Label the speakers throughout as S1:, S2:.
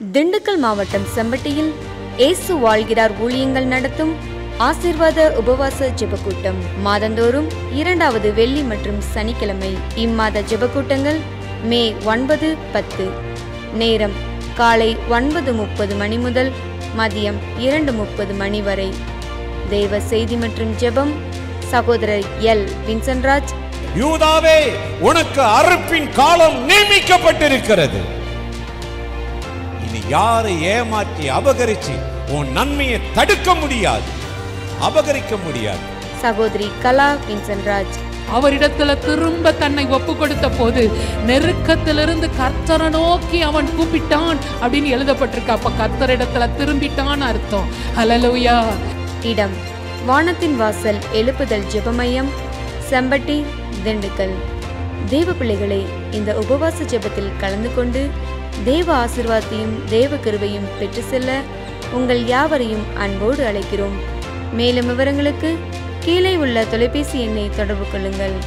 S1: திண்டுக்கல் மாவட்டம் செம்பட்டியில் இயேசு வாழ்கிறார் ஊழியங்கள் நடத்தும் ஆசீர்வாத உபவாச ஜெபக்கூட்டம் மாதந்தோறும் 2வது வெள்ளி மற்றும் சனிக்கிழமை. இம்மாத ஜெபக்கூட்டங்கள் மே 9, 10. நேரம் காலை 9:30 மணி முதல் மதியம் 2:30 மணி வரை. தேவ செய்தி மற்றும் ஜெபம் சகோதரர் எல். வின்சென்ட்ராஜ்.
S2: யூதாவே, உனக்கு அறுப்பின் காலம் நியமிக்கப்பட்டிருக்கிறது. இனி யாரை ஏமாற்றி அபகரிச்சு உன் நன்மையை தடுக்க முடியாது, அபகரிக்க முடியாது.
S1: சகோதரி கலா வின்சென்ட்ராஜ்.
S3: அவரிடத்துல திரும்ப தன்னை ஒப்பு கொடுத்த போது நெருக்கத்திலிருந்து கர்த்தரை நோக்கி அவன் கூப்பிட்டான் அப்படின்னு எழுதப்பட்டிருக்கு. அப்ப கர்த்தரிடத்துல திரும்பிட்டான் அர்த்தம். ஹல்லேலூயா.
S1: இடம் வானத்தின் வாசல் எழுப்புதல் ஜெபமையம், செம்பட்டி, திண்டுக்கல். தேவ பிள்ளைகளே, இந்த உபவாச ஜெபத்தில் கலந்து கொண்டு தேவ ஆசீர்வாதத்தையும் தேவ கிருபையும் பெற்று செல்ல உங்கள் யாவரையும் அன்போடு அழைக்கிறோம். மேலும் விவரங்களுக்கு கீழே உள்ள தொலைபேசி எண்ணை தொடர்பு கொள்ளுங்கள்.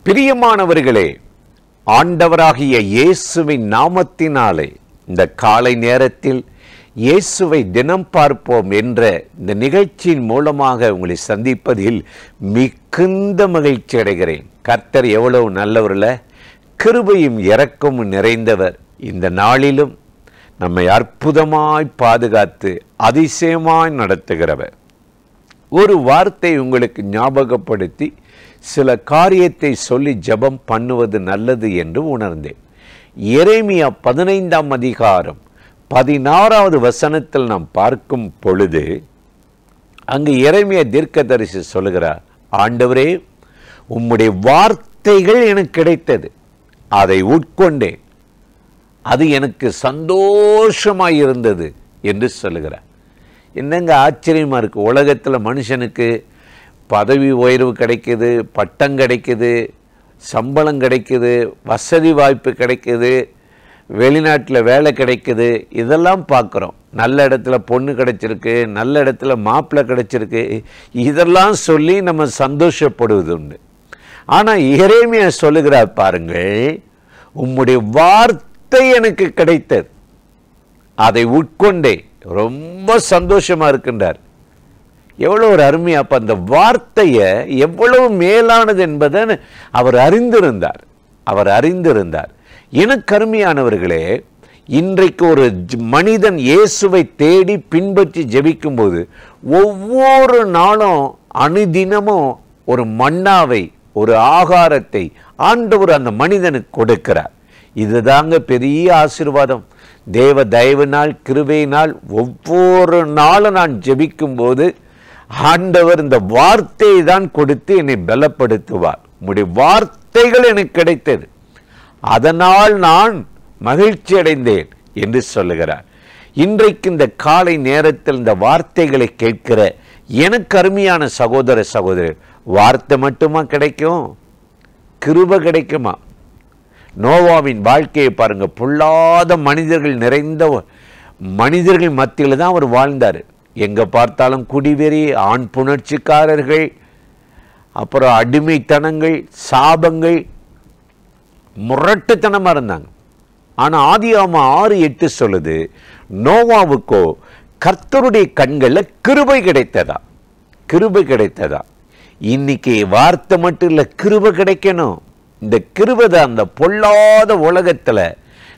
S4: பிரியமானவர்களே, ஆண்டவராகிய இயேசுவின் நாமத்தினாலே இந்த காலை நேரத்தில் இயேசுவை தினம் பார்ப்போம் என்ற இந்த நிகழ்ச்சியின் மூலமாக உங்களை சந்திப்பதில் மிகுந்த மகிழ்ச்சி அடைகிறேன். கர்த்தர் எவ்வளவு நல்லவர்ல, கிருபையும் இரக்கமும் நிறைந்தவர். இந்த நாளிலும் நம்மை அற்புதமாய் பாதுகாத்து அதிசயமாய் நடத்துகிறவர். ஒரு வார்த்தை உங்களுக்கு ஞாபகப்படுத்தி சில காரியத்தை சொல்லி ஜெபம் பண்ணுவது நல்லது என்று உணர்ந்தேன். எரேமியா 15ஆம் அதிகாரம் 16வது வசனத்தில் நாம் பார்க்கும் பொழுது அங்கு எரேமியா தீர்க்கதரிசி சொல்லுகிறார், ஆண்டவரே, உம்முடைய வார்த்தைகள் எனக்கு கிடைத்தது, அதை உட்கொண்டேன், அது எனக்கு சந்தோஷமாயிருந்தது என்று சொல்லுகிறார். என்னங்க ஆச்சரியமாக இருக்குது. உலகத்தில் மனுஷனுக்கு பதவி உயர்வு கிடைக்குது, பட்டம் கிடைக்குது, சம்பளம் கிடைக்குது, வசதி வாய்ப்பு கிடைக்குது, வெளிநாட்டில் வேலை கிடைக்குது, இதெல்லாம் பார்க்குறோம். நல்ல இடத்துல பொண்ணு கிடைச்சிருக்கு, நல்ல இடத்துல மாப்பிள்ளை கிடைச்சிருக்கு, இதெல்லாம் சொல்லி நம்ம சந்தோஷப்படுவது உண்டு. ஆனால் எரேமியா சொல்லுகிறார் பாருங்கள், உம்முடைய வார்த்தை எனக்கு கிடைத்தது, அதை உட்கொண்டே ரொம்ப சந்தோஷமாக இருக்கின்றார். எவ்வளோ ஒரு அருமையா! அப்போ அந்த வார்த்தையை எவ்வளவு மேலானது என்பதை அவர் அறிந்திருந்தார். எனக்கு அருமையானவர்களே, இன்றைக்கு ஒரு மனிதன் இயேசுவை தேடி பின்பற்றி ஜெபிக்கும்போது ஒவ்வொரு நாளும் அனுதினமும் ஒரு மன்னாவை, ஒரு ஆகாரத்தை ஆண்டவர் அந்த மனிதனுக்கு கொடுக்கிறார். இதுதாங்க பெரிய ஆசீர்வாதம். தேவ தயவினால், கிருபையினால் ஒவ்வொரு நாளும் நான் ஜெபிக்கும்போது ஆண்டவர் இந்த வார்த்தையை தான் கொடுத்து என்னை பலப்படுத்துவார். உம்முடைய வார்த்தைகள் எனக்கு கிடைத்தது, அதனால் நான் மகிழ்ச்சி அடைந்தேன் என்று சொல்லுகிறார். இன்றைக்கு இந்த காலை நேரத்தில் இந்த வார்த்தைகளை கேட்கிற எனக்கு அருமையான சகோதர சகோதரர், வார்த்தை மட்டுமா கிடைக்கும்? கிருபை கிடைக்குமா? நோவாவின் வாழ்க்கையை பாருங்க. பொல்லாத மனிதர்கள் நிறைந்த மனிதர்கள் மத்தியில் தான் அவர் வாழ்ந்தார். எங்கே பார்த்தாலும் குடிவெறி, ஆண் புணர்ச்சிக்காரர்கள், அப்புறம் அடிமைத்தனங்கள், சாபங்கள், முரட்டுத்தனமாக இருந்தாங்க. ஆனால் ஆதியாகமம் 6:8 சொல்லுது, நோவாவுக்கோ கர்த்தருடைய கண்களில் கிருபை கிடைத்ததா. இன்னைக்கு வார்த்தை மட்டும் இல்லை, கிருபை கிடைக்கணும். இந்த கிருபை தான் அந்த பொல்லாத உலகத்தில்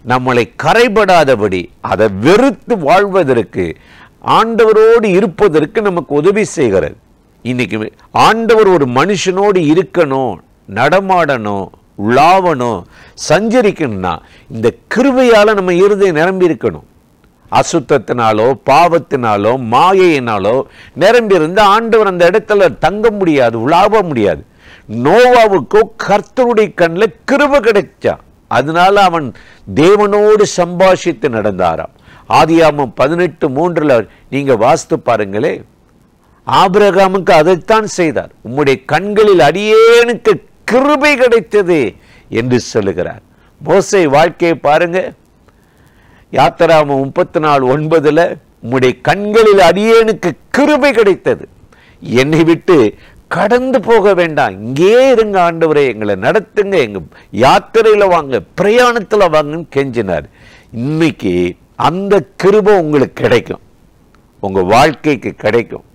S4: நம்மளை கரைபடாதபடி, அதை வெறுத்து வாழ்வதற்கு, ஆண்டவரோடு இருப்பதற்கு நமக்கு உதவி செய்கிறது. இன்னைக்கு ஆண்டவர் ஒரு மனுஷனோடு இருக்கணும், நடமாடணும், உலாவணும், சஞ்சரிக்கணும்னா இந்த கிருபையால் நம்ம இருதயம் நிரம்பி இருக்கணும். அசுத்தத்தினாலோ பாவத்தினாலோ மாயையினாலோ நிரம்பி இருந்த ஆண்டவர் அந்த இடத்துல தங்க முடியாது, உலாவ முடியாது. நோவாவுக்கோ கர்த்தருடைய கண்ணில் கிருபை கிடைச்சா, அதனால அவன் தேவனோடு சம்பாஷித்து நடந்தாராம். ஆதியாகமம் 18:3 நீங்க வாசித்து பாருங்களே, ஆபிரகாமுக்கு அதைத்தான் செய்தார். உம்முடைய கண்களில் அடியேனுக்கு கிருபை கிடைத்தது என்று சொல்லுகிறார். மோசே வாழ்க்கையை பாருங்க. யாத்திராகமம் 34:9 உம்முடைய கண்களில் அடியேனுக்கு கிருபை கிடைத்தது, என்னை விட்டு கடந்து போக வேண்டாம், இங்கே இருங்க ஆண்டவரே, எங்களை நடத்துங்க, எங்க யாத்திரையில வாங்க, பிரயாணத்துல வாங்கன்னு கெஞ்சினார். இன்னைக்கு அந்த கிருபை உங்களுக்கு கிடைக்கும், உங்க வாழ்க்கைக்கு கிடைக்கும்.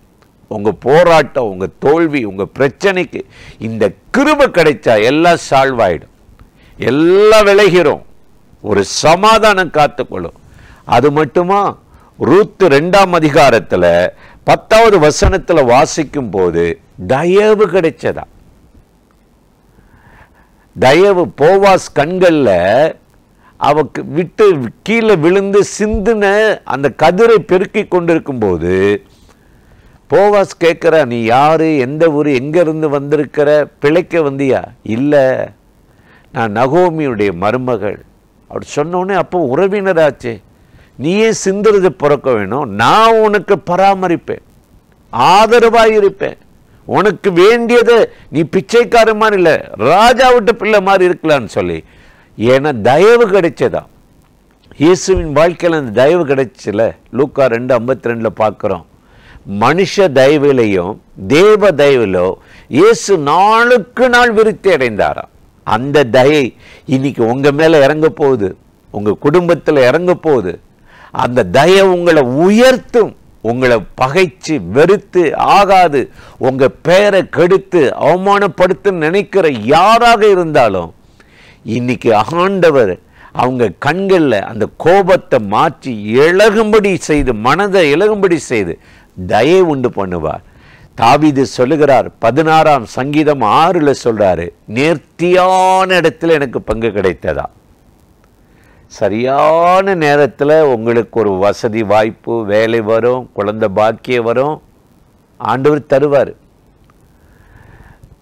S4: உங்க போராட்டம், உங்க தோல்வி, உங்க பிரச்சனைக்கு இந்த கிருபை கிடைச்சா எல்லாம் சால்வ் ஆயிடும், எல்லாம் விலகிறோம், ஒரு சமாதானம் காத்துக்கொள்ளும். அது மட்டுமா, ரூத் 2ஆம் அதிகாரத்துல 10வது வசனத்துல வாசிக்கும் போது தயவு கிடைச்சதா. தயவு போவாஸ் கண்கள்ல அவக்கு விட்டு கீழே விழுந்து சிந்துன அந்த கதிரை பெருக்கி கொண்டிருக்கும் போது போவாஸ் கேட்கிற, நீ யாரு, எந்த ஊர், எங்க இருந்து வந்திருக்கிற, பிழைக்க வந்தியா? இல்ல, நான் நகோமியுடைய மருமகள். அப்படி சொன்னோடனே, அப்போ உறவினராச்சே, நீயே சிந்துறது பிறக்க வேணும், நான் உனக்கு பராமரிப்பேன், ஆதரவாயிருப்பேன், உனக்கு வேண்டியதை நீ பிச்சைக்கார மாதிரி இல்லை, ராஜா விட்ட பிள்ளை மாதிரி இருக்கலான்னு சொல்லி, ஏன்னா தயவு கிடைச்சதா. இயேசுவின் வாழ்க்கையில் அந்த தயவு கிடைச்சல. லூக்கா 2:52 பார்க்கிறோம். மனுஷ தயவிலையும் தேவ தயவிலோ இயேசு நாளுக்கு நாள் விருத்தி அடைந்தாராம். அந்த தயை இன்னைக்கு உங்க மேல இறங்க போகுது, உங்க குடும்பத்தில் இறங்க போகுது. அந்த தயை உங்களை உயர்த்தும். உங்களை பகைச்சு வெறுத்து ஆகாது உங்க பெயரை கெடுத்து அவமானப்படுத்த நினைக்கிற யாராக இருந்தாலும் இன்னைக்கு ஆண்டவர் அவங்க கண்களில் அந்த கோபத்தை மாற்றி இழகும்படி செய்து, மனதை இழகும்படி செய்து தயை உண்டு பண்ணுவார். தாவீது சொல்லுகிறார், 16ஆம் சங்கீதம் 6 சொல்றாரு, நேர்த்தியான இடத்துல எனக்கு பங்கு கிடைத்ததா. சரியான நேரத்தில் உங்களுக்கு ஒரு வசதி வாய்ப்பு, வேலை வரும், குழந்தை பாக்கியம் வரும், ஆண்டவர் தருவார்.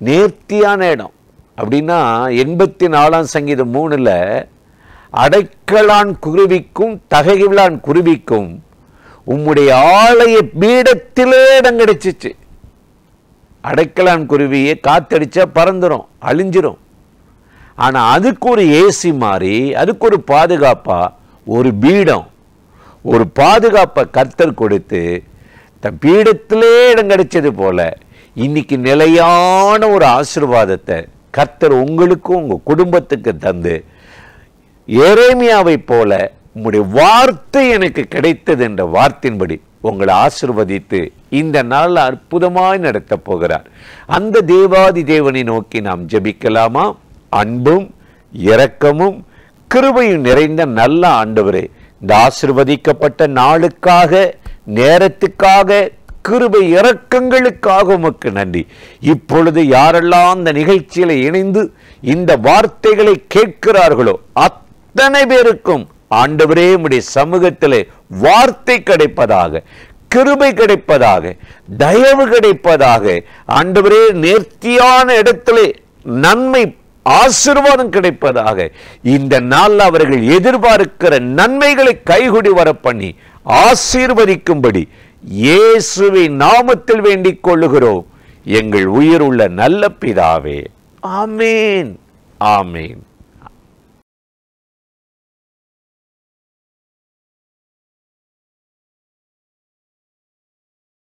S4: நேர்த்தியான இடம் அப்படின்னா 84ஆம் சங்கீதம் 3 அடைக்கலான் குருவிக்கும் தகைவிலான் குருவிக்கும் உம்முடைய ஆலய பீடத்திலே இடம் கிடைச்சிச்சு. அடைக்கலான் குருவியை காத்தடிச்சா பறந்துடும், அழிஞ்சிரும். ஆனா அதுக்கு ஒரு ஏசி மாதிரி, அதுக்கு ஒரு பாதுகாப்பா ஒரு பீடம், ஒரு பாதுகாப்பை கர்த்தர் கொடுத்து தன் பீடத்திலே இடம் கிடைச்சது போல இன்னைக்கு நிலையான ஒரு ஆசீர்வாதத்தை கர்த்தர் உங்களுக்கும் உங்க குடும்பத்துக்கு தந்து, எரேமியாவை போல உம்முடைய வார்த்தை எனக்கு கிடைத்தது என்ற வார்த்தையின்படி உங்களை ஆசீர்வதித்து இந்த நாள் அற்புதமாய் நடத்த போகிறார். அந்த தேவாதி தேவனை நோக்கி நாம் ஜெபிக்கலாமா? அன்பும் இரக்கமும் கிருபையும் நிறைந்த நல்ல ஆண்டவரே, இந்த ஆசீர்வதிக்கப்பட்ட நாளுக்காக, நேரத்துக்காக, கிருபை இரக்கங்களுக்காக உமக்கு நன்றி. இப்பொழுது யாரெல்லாம் அந்த நிகழ்ச்சியில இணைந்து இந்த வார்த்தைகளை கேட்கிறார்களோ அத்தனை பேருக்கும் ஆண்டவரே உம்முடைய சமூகத்திலே வார்த்தை கிடைப்பதாக, கிருபை கிடைப்பதாக, தயவு கிடைப்பதாக. ஆண்டவரே நேர்த்தியான இடத்திலே நன்மை ஆசீர்வாதம் கிடைப்பதாக. இந்த நாள் அவர்கள் எதிர்பார்க்கிற நன்மைகளை கைகூடி வர பண்ணி ஆசீர்வதிக்கும்படி இயேசுவின் நாமத்தில் வேண்டிக் கொள்ளுகிறோம் எங்கள் உயிர் உள்ள நல்ல பிதாவே. ஆமேன், ஆமேன்.